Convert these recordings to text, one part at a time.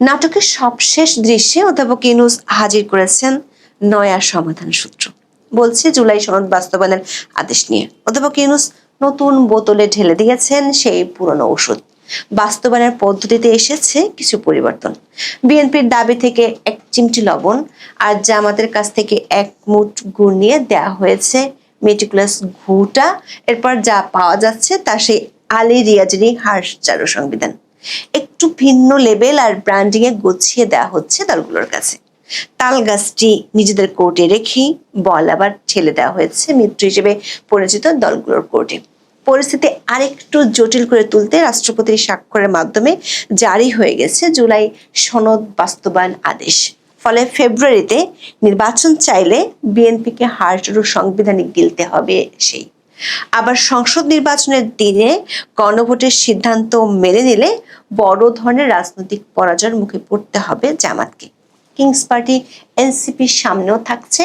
নাটকের সবশেষ দৃশ্যে অধ্যাপক ইউনূস হাজির করেছেন নয়া সমাধান সূত্র। বলছে জুলাই সনদ বাস্তবায়নের আদেশ নিয়ে অধ্যাপক ইউনূস নতুন বোতলে ঢেলে দিয়েছেন সেই পুরনো ওষুধ। বাস্তবায়নের পদ্ধতিতে এসেছে কিছু পরিবর্তন। বিএনপির দাবি থেকে এক চিমটি লবণ আর জামাতের কাছ থেকে এক মুঠ গুড় নিয়ে দেয়া হয়েছে মেটিকুলাস ঘুটা। এরপর যা পাওয়া যাচ্ছে তা সেই আলী রিয়াজেরই হাঁসচারু সংবিধান। একটু ভিন্ন লেবেল আর ব্র্যান্ডিং এ গুছিয়ে দেওয়া হচ্ছে দলগুলোর কাছে। তাল গাছটি নিজেদের কোর্টে রেখেই বল আবার ঠেলে দেওয়া হয়েছে মিত্র হিসেবে পরিচিত দলগুলোর কোর্টে। পরিস্থিতি আরেকটু জটিল করে তুলতে রাষ্ট্রপতির স্বাক্ষরের মাধ্যমে জারি হয়ে গেছে জুলাই সনদ বাস্তবায়ন আদেশ। ফলে ফেব্রুয়ারিতে নির্বাচন চাইলে বিএনপিকে হাঁসচারু সংবিধানে গিলতে হবে সেই। আবার সংসদ নির্বাচনের দিনে গণভোটের সিদ্ধান্ত মেনে নিলে বড় ধরনের রাজনৈতিক পরাজয়ের মুখে পড়তে হবে জামাতকে। কিংস পার্টি এনসিপির সামনেও থাকছে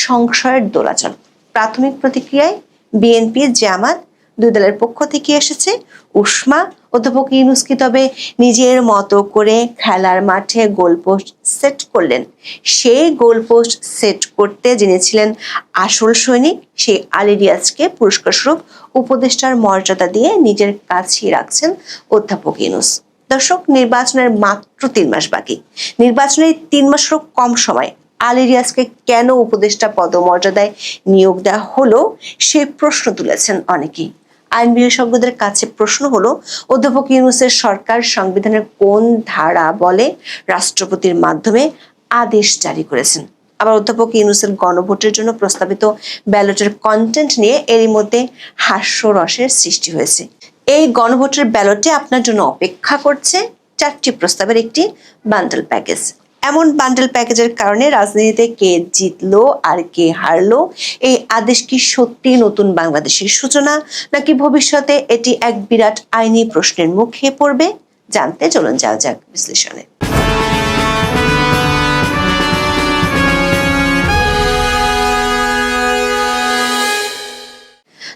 সংশয়ের দোলাচল। প্রাথমিক প্রতিক্রিয়ায় বিএনপি জামাত দুই দলের পক্ষ থেকে এসেছে উষ্মা। অধ্যাপক ইউনূস কি তবে নিজের মতো করে খেলার মাঠে গোলপোস্ট সেট করলেন? সেই গোলপোস্ট সেট করতে যিনি ছিলেন আসল সৈনিক, সেই আলী রিয়াজকে পুরস্কার স্বরূপ উপদেষ্টার মর্যাদা দিয়ে নিজের কাছেই রাখছেন অধ্যাপক ইউনূস। দর্শক, নির্বাচনের মাত্র 3 মাস বাকি। নির্বাচনের 3 মাসেরও কম সময় আলী রিয়াজকে কেন উপদেষ্টা পদমর্যাদায় নিয়োগ দেওয়া হলো সেই প্রশ্ন তুলেছেন অনেকেই। আইন বিশেষজ্ঞদের কাছে প্রশ্ন হলো, অধ্যাপক ইউনূসের সরকার সংবিধানের কোন ধারা বলে রাষ্ট্রপতির মাধ্যমে আদেশ জারি করেছেন? আবার অধ্যাপক ইউনূসের গণভোটের জন্য প্রস্তাবিত ব্যালটের কন্টেন্ট নিয়ে এরই মধ্যে হাস্যরসের সৃষ্টি হয়েছে। এই গণভোটের ব্যালটে আপনার জন্য অপেক্ষা করছে 4টি প্রস্তাবের একটি বান্ডেল প্যাকেজ। এমন বান্ডেল প্যাকেজের কারণে রাজনীতিতে কে জিতলো আর কে হারলো, এই আদেশ কি সত্যি নতুন বাংলাদেশের সূচনা, নাকি ভবিষ্যতে এটি এক বিরাট আইনি প্রশ্নের মুখে পড়বে? জানতে চলুন যাওয়া যাক বিশ্লেষণে।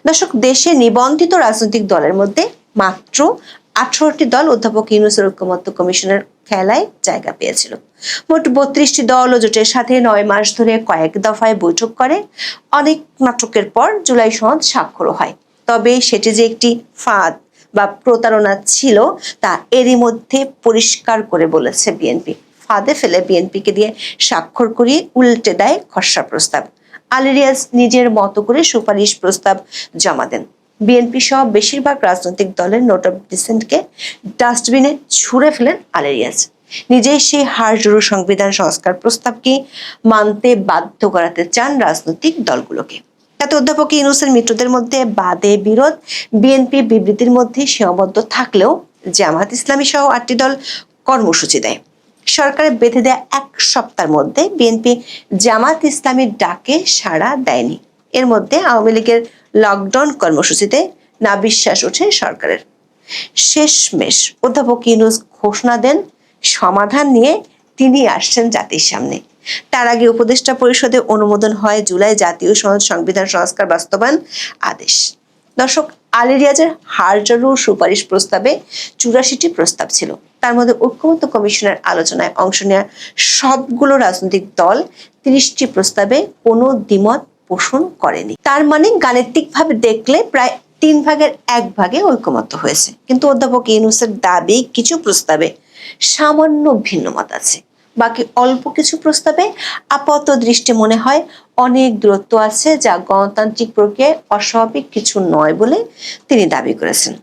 দর্শক, দেশে নিবন্ধিত রাজনৈতিক দলের মধ্যে মাত্র 18টি দল অধ্যাপক ইউনূসের ঐকমত্য কমিশনের খেলায় জায়গা পেয়েছিল। মোট 32টি দল ও জোটের সাথে 9 মাস ধরে কয়েক দফায় বৈঠক করে অনেক নাটকের পর জুলাই সনদ স্বাক্ষর হয়। তবে সেটি যে একটি ফাঁদ বা প্রতারণা ছিল তা এরই মধ্যে পরিষ্কার করে বলেছে বিএনপি। ফাঁদে ফেলে বিএনপিকে দিয়ে স্বাক্ষর করিয়ে উল্টে দেয় খসড়া প্রস্তাব। আলী রিয়াজ নিজের মতো করে সুপারিশ প্রস্তাব জমা দেন। বিএনপি সহ বেশিরভাগ রাজনৈতিক দলের নোট অফ ডিসেন্টকে ডাস্টবিনে ছুঁড়ে ফেলেন আলী রিয়াজ। নিজেই সেই হাঁসচারু সংবিধান সংস্কার প্রস্তাবকে মানতে বাধ্য করাতে চান রাজনৈতিক দলগুলোকে। তাতে অধ্যাপক ইউনূসের মিত্রদের মধ্যে বাদে বিরোধ বিএনপি বিবৃতির মধ্যে সীমাবদ্ধ থাকলেও জামাত ইসলামী সহ 8টি দল কর্মসূচি দেয়। সরকারের বেঁধে দেয়া 1 সপ্তাহের মধ্যে বিএনপি জামাত ইসলামীর ডাকে সাড়া দেয়নি। এর মধ্যে আওয়ামী লীগের লকডাউন কর্মসূচিতে নাবিশ্বাস ওঠে সরকারের। শেষমেশ অধ্যাপক ইউনূস ঘোষণা দেন সমাধান নিয়ে তিনি আসছেন জাতির সামনে। তার আগে উপদেষ্টা পরিষদে অনুমোদন হয় জুলাই জাতীয় সনদ সংবিধান সংস্কার বাস্তবায়ন আদেশ। দর্শক, আলী রিয়াজের হাঁসচারু সুপারিশ প্রস্তাবে 84টি প্রস্তাব ছিল। তার মধ্যে ঐকমত্য কমিশনের আলোচনায় অংশ নেওয়া সবগুলো রাজনৈতিক দল 30টি প্রস্তাবে কোনো দ্বিমত পোষণ করেনি। তার মানে গাণিতিকভাবে দেখলে প্রায় 3 ভাগের 1 ভাগে ঐকমত্য হয়েছে। কিন্তু অধ্যাপক ইউনূসের দাবি কিছু প্রস্তাবে সামান্য ভিন্নমত আছে। বাকি অল্প কিছু প্রস্তাবে আপাত দৃষ্টি মনে হয় অনেক দূরত্ব আছে, যা গণতান্ত্রিক প্রক্রিয়ায় অস্বাভাবিক কিছু নয় বলে তিনি দাবি করেছেন।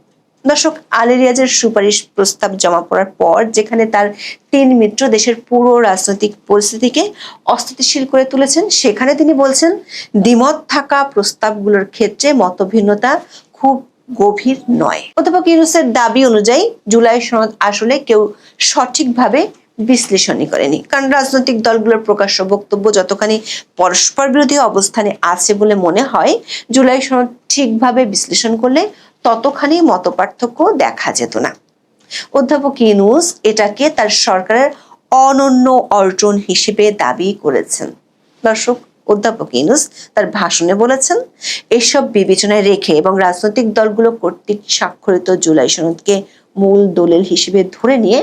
দর্শক, আলী রিয়াজের সুপারিশ প্রস্তাব জমা পড়ার পর যেখানে তার 3 মিত্র দেশের পুরো রাজনৈতিক পরিস্থিতিকে অস্থিতিশীল করে তুলেছেন, সেখানে তিনি বলছেন দ্বিমত থাকা প্রস্তাবগুলোর ক্ষেত্রে মতভিন্নতা খুব গভীর নয়। অধ্যাপক ইউনূসের দাবি অনুযায়ী জুলাই সনদ আসলে কেউ সঠিকভাবে বিশ্লেষণই করেনি, কারণ রাজনৈতিক দলগুলোর প্রকাশ্য বক্তব্য যতখানি পরস্পর বিরোধী অবস্থানে আছে বলে মনে হয়, জুলাই সনদ ঠিকভাবে বিশ্লেষণ করলে ততখানি মতপার্থক্য দেখা যেত না। অধ্যাপক ইউনূস এটাকে তার সরকারের অনন্য অর্জন হিসেবে দাবি করেছেন। দর্শক, অধ্যাপক ইউনূস তার ভাষণে বলেছেন, এসব বিবেচনায় রেখে এবং রাজনৈতিক দলগুলো কর্তৃক স্বাক্ষরিত জুলাই সনদকে মূল দলিল হিসেবে ধরে নিয়ে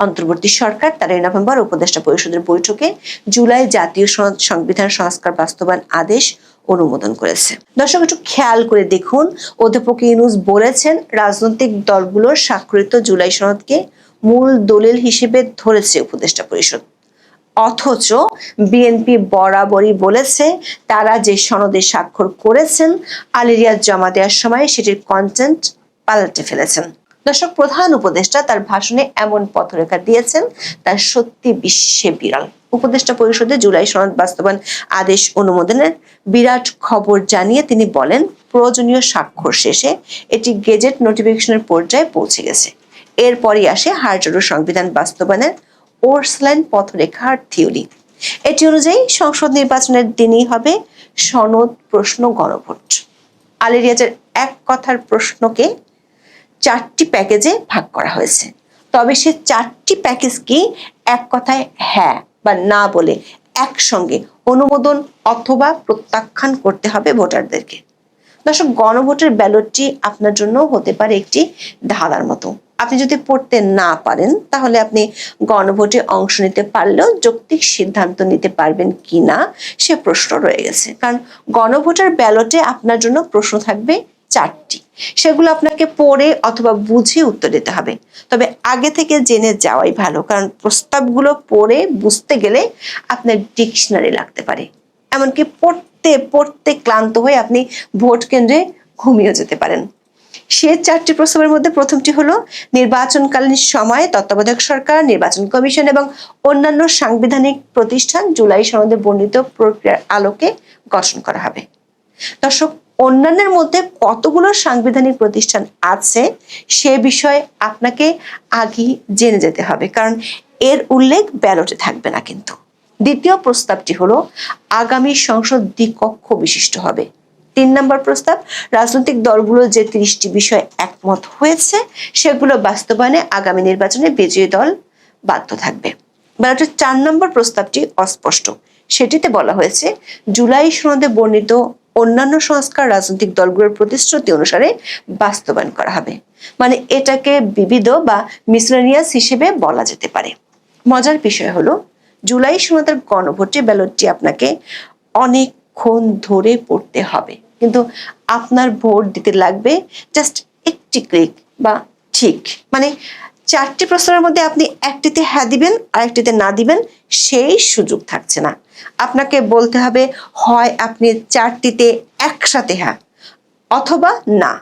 অন্তর্বর্তী সরকার 13 নভেম্বর উপদেষ্টা পরিষদের বৈঠকে জুলাই জাতীয় সংবিধান সংস্কার বাস্তবায়ন আদেশ অনুমোদন করেছে। দর্শক, একটু খেয়াল করে দেখুন, অধ্যাপক ইউনূস বলেছেন রাজনৈতিক দলগুলোর স্বাক্ষরিত জুলাই সনদকে মূল দলিল হিসেবে ধরেছে উপদেষ্টা পরিষদ, অথচ বিএনপি বরাবরই বলেছে তারা যে সনদে স্বাক্ষর করেছেন আলী রিয়াজ জমা দেওয়ার সময় সেটির কন্টেন্ট পাল্টে ফেলেছেন। দর্শক, প্রধান উপদেষ্টা তার ভাষণে এমন পথরেখা দিয়েছেন তার সত্যি বিশ্বে বিরল। উপদেষ্টা পরিষদে জুলাই সনদ বাস্তবায়ন আদেশ অনুমোদনের বিরাট খবর জানিয়ে তিনি বলেন, প্রয়োজনীয় স্বাক্ষর শেষে এটি গেজেট নোটিফিকেশনের পর্যায়ে পৌঁছে গেছে। এরপরই আসে হার্জারু সংবিধান বাস্তবায়নের ওরসলাইন পথরেখার থিওরি। এটি অনুযায়ী সংসদ নির্বাচনের দিনই হবে সনদ প্রশ্ন গণভোট। আলী রিয়াজের এক কথার প্রশ্নকে 4টি প্যাকেজে ভাগ করা হয়েছে, তবে সে 4টি প্যাকেজ কি এক কথায় হ্যাঁ বা না বলে একসঙ্গে অনুমোদন অথবা প্রত্যাখ্যান করতে হবে ভোটারদেরকে। দর্শক, গণভোটের ব্যালটটি আপনার জন্য হতে পারে একটি ধাঁধার মতো। আপনি যদি পড়তে না পারেন তাহলে আপনি গণভোটে অংশ নিতে পারলেও যৌক্তিক সিদ্ধান্ত নিতে পারবেন কিনা সে প্রশ্ন রয়ে গেছে। কারণ গণভোটের ব্যালটে আপনার জন্য প্রশ্ন থাকবে 4টি, সেগুলো আপনাকে পড়ে অথবা বুঝে উত্তর দিতে হবে। তবে আগে থেকে জেনে যাওয়াই ভালো, কারণ প্রস্তাবগুলো পড়ে বুঝতে গেলে আপনার ডিকশনারি লাগতে পারে। এমনকি পড়তে পড়তে ক্লান্ত হয়ে আপনি ভোট কেন্দ্রে ঘুমিয়ে যেতে পারেন। সে 4টি প্রস্তাবের মধ্যে প্রথমটি হলো নির্বাচনকালীন সময়ে তত্ত্বাবধায়ক সরকার, নির্বাচন কমিশন এবং অন্যান্য সাংবিধানিক প্রতিষ্ঠান জুলাই সনদে বর্ণিত প্রক্রিয়ার আলোকে গঠন করা হবে। দর্শক, অন্যান্যের মধ্যে কতগুলো সাংবিধানিক প্রতিষ্ঠান আছে সে বিষয়ে আপনাকে আগেই জেনে যেতে হবে, কারণ এর উল্লেখ ব্যালটে থাকবে না। কিন্তু দ্বিতীয় প্রস্তাবটি হলো আগামী সংসদ দ্বিকক্ষ বিশিষ্ট হবে। 3 নম্বর প্রস্তাব, রাজনৈতিক দলগুলো যে 30টি বিষয়ে একমত হয়েছে সেগুলো বাস্তবায়নে আগামী নির্বাচনে বিজয়ী দল বাধ্য থাকবে। ব্যালটের 4 নম্বর প্রস্তাবটি অস্পষ্ট। সেটিতে বলা হয়েছে জুলাই সনদে বর্ণিত অন্যান্য সংস্কার রাজনৈতিক দলগুলোর প্রতিশ্রুতি অনুসারে বাস্তবায়ন করা হবে। মানে এটাকে বিবিধ বা মিসলেনিয়াস হিসেবে বলা যেতে পারে। মজার বিষয় হলো জুলাই সনদের গণভোটে ব্যালটটি আপনাকে অনেকক্ষণ ধরে পড়তে হবে, কিন্তু আপনার ভোট দিতে লাগবে জাস্ট একটি ক্লিক বা ঠিক। মানে 4টি প্রশ্নের মধ্যে আপনি একটিতে হ্যাঁ দিবেন আর একটিতে না দিবেন সেই সুযোগ থাকছে না। আপনাকে বলতে হবে হয় আপনি 4টিতে একসাথে হ্যাঁ অথবা না।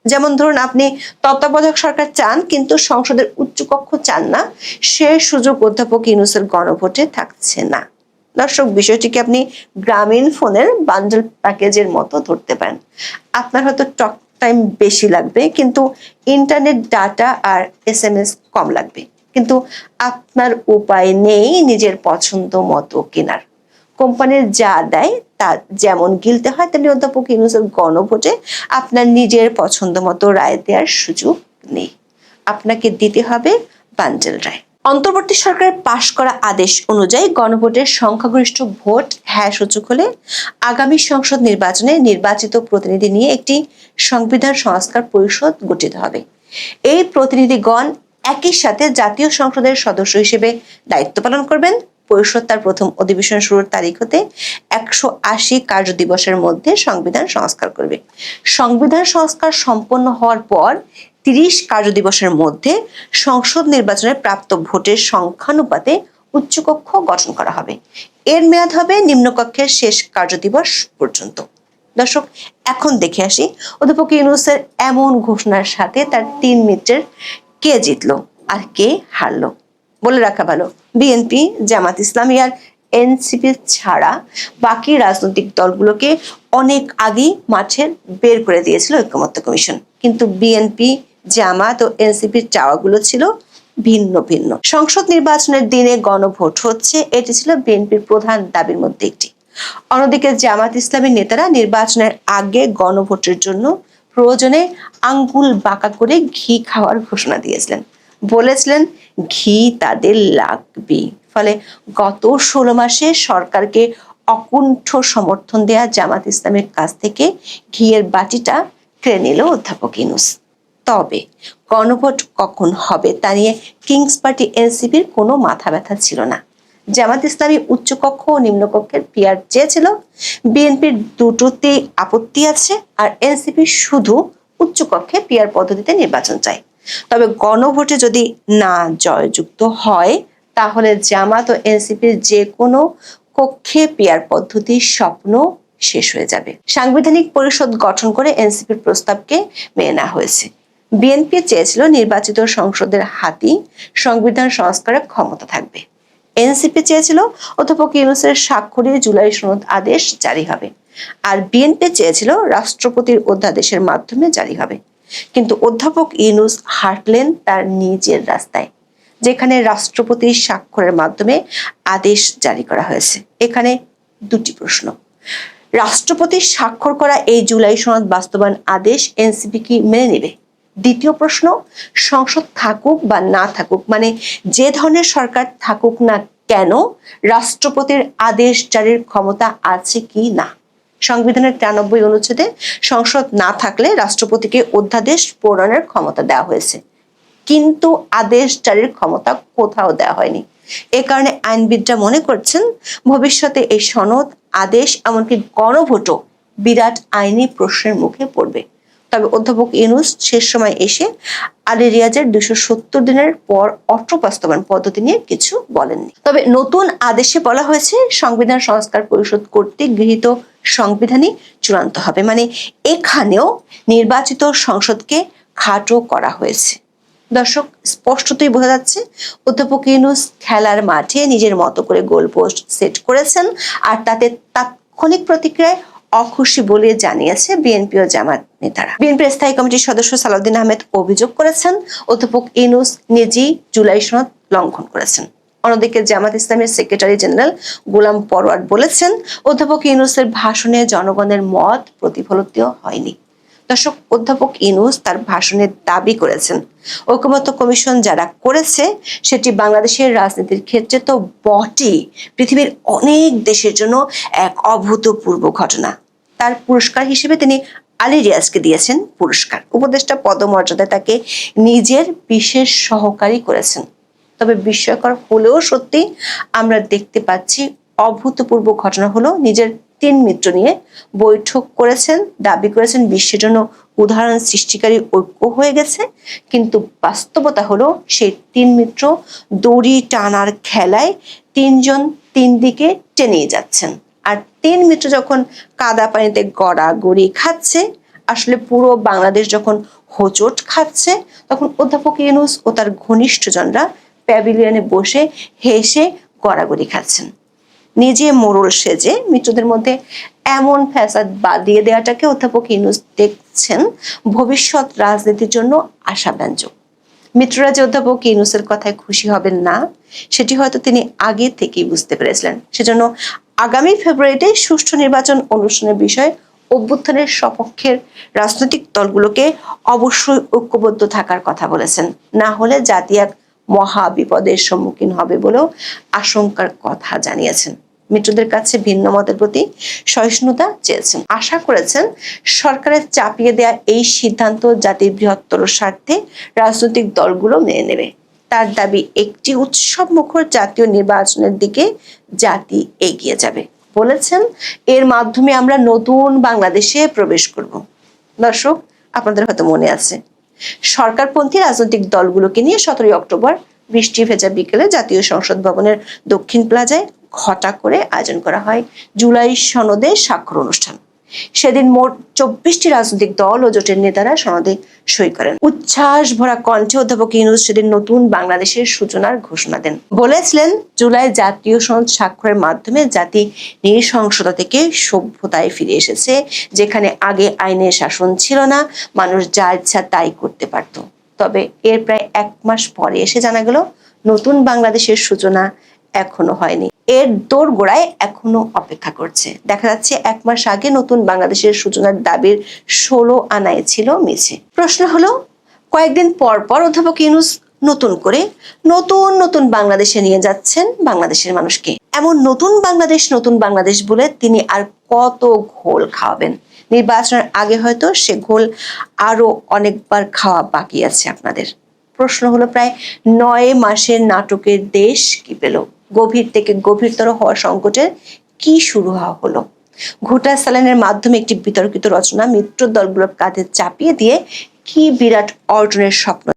যেমন ধরুন, আপনি তত্ত্বাবধায়ক সরকার চান কিন্তু সংসদের উচ্চকক্ষ চান না, সে সুযোগ অধ্যাপক ইউনূসের গণভোটে থাকছে না। দর্শক, বিষয়টিকে আপনি গ্রামীণ ফোনের বান্ডেল প্যাকেজের মতো ধরতে পারেন। আপনার হয়তো টক টাইম বেশি লাগবে কিন্তু ইন্টারনেট ডাটা আর SMS কম লাগবে, কিন্তু আপনার উপায় নেই নিজের পছন্দ মতো কেনার। কোম্পানির যা দেয় তা যেমন গিলতে হয় তেমনি অধ্যাপক ইউনূসের গণভোটে আপনার নিজের পছন্দ মতো রায় দেওয়ার সুযোগ নেই। আপনাকে দিতে হবে বান্ডেল রায়। অন্তর্বর্তী সরকারের পাশ করা আদেশ অনুযায়ী গণভোটের সংখ্যাগরিষ্ঠ ভোট হ্যাঁ সূচক হলে আগামী সংসদ নির্বাচনে নির্বাচিত প্রতিনিধি নিয়ে একটি সংবিধান সংস্কার পরিষদ গঠিত হবে। এই প্রতিনিধিগণ একই সাথে জাতীয় সংসদের সদস্য হিসেবে দায়িত্ব পালন করবেন। পরিষদ তার প্রথম অধিবেশন শুরুর তারিখ হতে 180 কার্য দিবসের মধ্যে সংবিধান সংস্কার করবে। সংবিধান সংস্কার সম্পন্ন হওয়ার পর 30 কার্য দিবসের মধ্যে সংসদ নির্বাচনে প্রাপ্ত ভোটের সংখ্যানুপাতে উচ্চকক্ষ গঠন করা হবে। এর মেয়াদ হবে নিম্নকক্ষের শেষ কার্য দিবস পর্যন্ত। দর্শক, এখন দেখে আসি অধ্যাপক ইউনূসের এমন ঘোষণার সাথে তার 3 মিত্রের কে জিতলো আর কে হারলো। বলে রাখা ভালো, বিএনপি, জামাত ইসলামী আর এনসিপি ছাড়া বাকি রাজনৈতিক দলগুলোকে অনেক আগেই মাঠে বের করে দিয়েছিল ঐকমত্য কমিশন, কিন্তু বিএনপি, জামাত ও এনসিপির চাওয়াগুলো ছিল ভিন্ন ভিন্ন। সংসদ নির্বাচনের দিনে গণভোট হচ্ছে, এটি ছিল বিএনপির প্রধান দাবির মধ্যে একটি। অন্যদিকে জামাত ইসলামীর নেতারা নির্বাচনের আগে গণভোটের জন্য প্রয়োজনে আঙ্গুল বাঁকা করে ঘি খাওয়ার ঘোষণা দিয়েছিলেন, বলেছিলেন ঘি তাদের লাগবে। ফলে গত 16 মাসে সরকারকে অকুণ্ঠ সমর্থন দেয়া জামাত ইসলামের কাছ থেকে ঘিয়ের বাটিটা কেড়ে নিল অধ্যাপক ইউনূস। তবে গণভোট কখন হবে তা নিয়ে কিংস পার্টি এনসিপির কোনো মাথা ব্যথা ছিল না। জামাত ইসলামী উচ্চকক্ষ ও নিম্নকক্ষের পিআর চেয়েছিল, বিএনপির দুটোতেই আপত্তি আছে, আর এনসিপি শুধু উচ্চকক্ষে পিআর পদ্ধতিতে নির্বাচন চায়। তবে গণভোটে যদি না জয়যুক্ত হয় তাহলে জামাত ও এনসিপির যে কোনো কক্ষে পিআর পদ্ধতির স্বপ্ন শেষ হয়ে যাবে। সাংবিধানিক পরিষদ গঠন করে এনসিপির প্রস্তাবকে মেনে নেওয়া হয়েছে। বিএনপি চেয়েছিল নির্বাচিত সংসদের হাতেই সংবিধান সংস্কারের ক্ষমতা থাকবে। এনসিপি চেয়েছিল অধ্যাপক ইউনূসের স্বাক্ষরে জুলাই সনদ আদেশ জারি হবে, আর বিএনপি চেয়েছিল রাষ্ট্রপতির অধ্যাদেশের মাধ্যমে জারি হবে। কিন্তু অধ্যাপক ইউনূস হাঁটলেন তার নিজের রাস্তায়, যেখানে রাষ্ট্রপতির স্বাক্ষরের মাধ্যমে আদেশ জারি করা হয়েছে। এখানে দুটি প্রশ্ন। রাষ্ট্রপতির স্বাক্ষর করা এই জুলাই সনদ বাস্তবায়ন আদেশ এনসিপি কি মেনে নেবে? দ্বিতীয় প্রশ্ন, সংসদ থাকুক বা না থাকুক, মানে যে ধরনের সরকার থাকুক না কেন, রাষ্ট্রপতির আদেশ জারির ক্ষমতা আছে কি না? সংবিধানের 93 অনুচ্ছেদে সংসদ না থাকলে রাষ্ট্রপতিকে অধ্যাদেশ প্রণয়নের ক্ষমতা দেওয়া হয়েছে, কিন্তু আদেশ জারির ক্ষমতা কোথাও দেওয়া হয়নি। এ কারণে আইনবিদরা মনে করছেন ভবিষ্যতে এই সনদ, আদেশ, এমনকি গণভোটও বিরাট আইনি প্রশ্নের মুখে পড়বে। তবে অধ্যাপক ইউনূস শেষ সময় এসে আলী রিয়াজের 270 দিনের পর অটো বাস্তবায়ন পদ্ধতি নিয়ে কিছু বলেননি। তবে নতুন আদেশে বলা হয়েছে সংবিধান সংস্কার পরিষদ কর্তৃক গৃহীত সংবিধানই চূড়ান্ত হবে, মানে এখানেও নির্বাচিত সংসদকে খাটো করা হয়েছে। দর্শক, স্পষ্টতই বোঝা যাচ্ছে অধ্যাপক ইউনূস খেলার মাঠে নিজের মতো করে গোলপোস্ট সেট করেছেন, আর তাতে তাৎক্ষণিক প্রতিক্রিয়ায় অখুশি বলে জানিয়েছে বিএনপি ও জামাত নেতারা। বিএনপির স্থায়ী কমিটির সদস্য সালাউদ্দিন আহমেদ অভিযোগ করেছেন অধ্যাপক ইউনূস নিজেই জুলাই সনদ লঙ্ঘন করেছেন। অন্যদিকে জামাত ইসলামের সেক্রেটারি জেনারেল গোলাম পরোয়ার বলেছেন অধ্যাপক ইউনূসের ভাষণে জনগণের মত প্রতিফলিত হয়নি। দর্শক, অধ্যাপক ইউনূস তার ভাষণে দাবি করেছেন ঐকমত্য কমিশন যারা করেছে সেটি বাংলাদেশের রাজনীতির ক্ষেত্রে তো বটেই, পৃথিবীর অনেক দেশের জন্য এক অভূতপূর্ব ঘটনা। তার পুরস্কার হিসেবে তিনি আলী রিয়াজকে দিয়েছেন পুরস্কার। উপদেষ্টা পদমর্যাদায় তাকে নিজের বিশেষ সহকারী করেছেন। তবে বিস্ময়কর হলেও সত্যি আমরা দেখতে পাচ্ছি অভূতপূর্ব ঘটনা হলো নিজের 3 মিত্র নিয়ে বৈঠক করেছেন, দাবি করেছেন বিশ্বের জন্য উদাহরণ সৃষ্টিকারী ঐক্য হয়ে গেছে, কিন্তু বাস্তবতা হলো সেই 3 মিত্র দড়ি টানার খেলায় 3 জন 3 দিকে টেনে যাচ্ছেন। আর 3 মিত্র যখন কাদা পানিতে গড়াগড়ি খাচ্ছে, আসলে পুরো বাংলাদেশ যখন হোঁচট খাচ্ছে, তখন অধ্যাপক ইউনূস ও তার ঘনিষ্ঠজনরা প্যাভিলিয়নে বসে হেসে গড়াগড়ি খাচ্ছেন। নিজে মোড়ল সেজে মিত্রদের মধ্যে এমন ফ্যাসাদ বাদিয়ে দেওয়াটাকে অধ্যাপক ইউনূস দেখছেন ভবিষ্যৎ রাজনীতির জন্য আশাব্যঞ্জক। মিত্ররা যে অধ্যাপক ইউনূসের কথায় খুশি হবেন না, সেটি হয়তো তিনি আগে থেকেই বুঝতে পেরেছিলেন। সেজন্য আগামী ফেব্রুয়ারিতে সুষ্ঠু নির্বাচন অনুষ্ঠানের বিষয়ে অভ্যুত্থানের সপক্ষের রাজনৈতিক দলগুলোকে অবশ্যই ঐক্যবদ্ধ থাকার কথা বলেছেন, না হলে জাতি এক মহা বিপদের সম্মুখীন হবে বলেও আশঙ্কার কথা জানিয়েছেন। মিত্রদের কাছে ভিন্ন মতের প্রতি সহিষ্ণুতা চেয়েছেন। আশা করেছেন সরকারের চাপিয়ে দেয়া এই সিদ্ধান্ত জাতির বৃহত্তর স্বার্থে রাজনৈতিক দলগুলো মেনে নেবে। তার দাবি একটি উৎসব মুখর জাতীয় নির্বাচনের দিকে জাতি এগিয়ে যাবে। বলেছেন এর মাধ্যমে আমরা নতুন বাংলাদেশে প্রবেশ করব। দর্শক, আপনাদের হয়তো মনে আছে সরকারপন্থী রাজনৈতিক দলগুলোকে নিয়ে 17 অক্টোবর বৃষ্টি ভেজা বিকেলে জাতীয় সংসদ ভবনের দক্ষিণ প্লাজায় ঘটা করে আয়োজন করা হয় জুলাই সনদে স্বাক্ষর অনুষ্ঠান। সেদিন মোট 24টি রাজনৈতিক দল ও জোটের নেতারা সনদে সই করেন। উচ্ছ্বাস ভরা কণ্ঠে অধ্যাপক ইউনূস সেদিন নতুন বাংলাদেশের সূচনার ঘোষণা দেন। বলেছিলেন জুলাই জাতীয় সনদ স্বাক্ষরের মাধ্যমে জাতি নৃশংসতা থেকে সভ্যতায় ফিরে এসেছে, যেখানে আগে আইনের শাসন ছিল না, মানুষ যা ইচ্ছা তাই করতে পারত। তবে এর প্রায় 1 মাস পরে এসে জানা গেল নতুন বাংলাদেশের সূচনা এখনো হয়নি, এর দোরগোড়ায় এখনো অপেক্ষা করছে। দেখা যাচ্ছে 1 মাস আগে নতুন বাংলাদেশের সূচনার দাবির 16 আনায় ছিল মিছে। প্রশ্ন হলো কয়েকদিন পর পর অধ্যাপক ইউনূস নতুন করে নতুন বাংলাদেশে নিয়ে যাচ্ছেন বাংলাদেশের মানুষকে। এমন নতুন বাংলাদেশ বলে তিনি আর কত ঘোল খাওয়াবেন? নির্বাচনের আগে হয়তো সে ঘোল আরো অনেকবার খাওয়া বাকি আছে আপনাদের। প্রশ্ন হলো, প্রায় 9 মাসের নাটকের দেশ কি পেল? গভীর থেকে গভীরতর হওয়া সংকটের কি শুরু হলো? ঘোটা স্যালাইনের মাধ্যমে একটি বিতর্কিত রচনা মিত্র দলগুলোর কাঁধে চাপিয়ে দিয়ে কি বিরাট অর্জনের স্বপ্ন